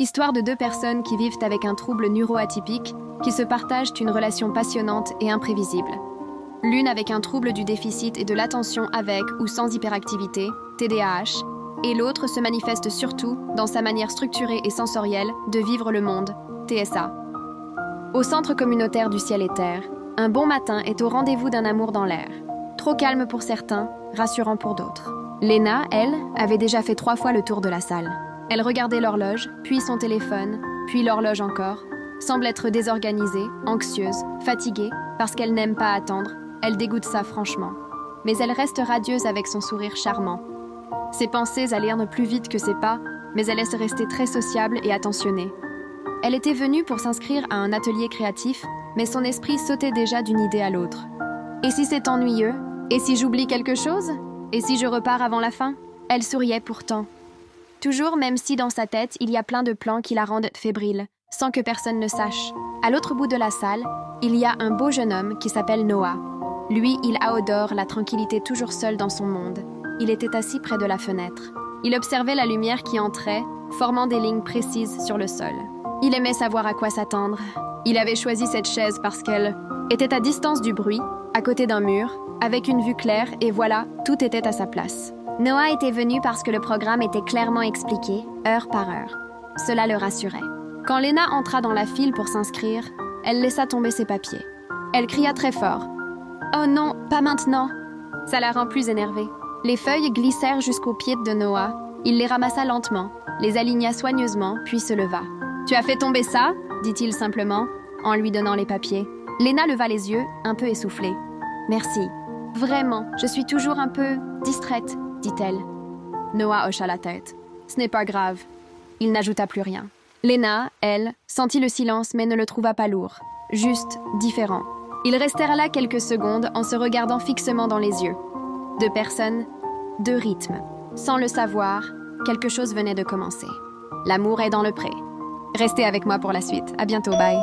Histoire de deux personnes qui vivent avec un trouble neuroatypique, qui se partagent une relation passionnante et imprévisible. L'une avec un trouble du déficit et de l'attention avec ou sans hyperactivité, TDAH, et l'autre se manifeste surtout dans sa manière structurée et sensorielle de vivre le monde, TSA. Au centre communautaire du ciel et terre, un bon matin est au rendez-vous d'un amour dans l'air. Trop calme pour certains, rassurant pour d'autres. Léna, elle, avait déjà fait 3 fois le tour de la salle. Elle regardait l'horloge, puis son téléphone, puis l'horloge encore, semble être désorganisée, anxieuse, fatiguée, parce qu'elle n'aime pas attendre, elle dégoûte ça franchement. Mais elle reste radieuse avec son sourire charmant. Ses pensées allèrent plus vite que ses pas, mais elle laisse rester très sociable et attentionnée. Elle était venue pour s'inscrire à un atelier créatif, mais son esprit sautait déjà d'une idée à l'autre. Et si c'est ennuyeux? Et si j'oublie quelque chose? Et si je repars avant la fin? Elle souriait pourtant. Toujours, même si dans sa tête, il y a plein de plans qui la rendent fébrile, sans que personne ne sache. À l'autre bout de la salle, il y a un beau jeune homme qui s'appelle Noah. Lui, il adore la tranquillité toujours seul dans son monde. Il était assis près de la fenêtre. Il observait la lumière qui entrait, formant des lignes précises sur le sol. Il aimait savoir à quoi s'attendre. Il avait choisi cette chaise parce qu'elle était à distance du bruit, à côté d'un mur, avec une vue claire, et voilà, tout était à sa place. Noah était venu parce que le programme était clairement expliqué, heure par heure. Cela le rassurait. Quand Léna entra dans la file pour s'inscrire, elle laissa tomber ses papiers. Elle cria très fort. « Oh non, pas maintenant !» Ça la rend plus énervée. Les feuilles glissèrent jusqu'aux pieds de Noah. Il les ramassa lentement, les aligna soigneusement, puis se leva. « Tu as fait tomber ça ?» dit-il simplement, en lui donnant les papiers. Léna leva les yeux, un peu essoufflée. « Merci. Vraiment, je suis toujours un peu distraite, » dit-elle. Noah hocha la tête. « Ce n'est pas grave. » Il n'ajouta plus rien. Léna, elle, sentit le silence mais ne le trouva pas lourd. Juste différent. Ils restèrent là quelques secondes en se regardant fixement dans les yeux. 2 personnes, 2 rythmes. Sans le savoir, quelque chose venait de commencer. L'amour est dans le pré. Restez avec moi pour la suite. À bientôt, bye.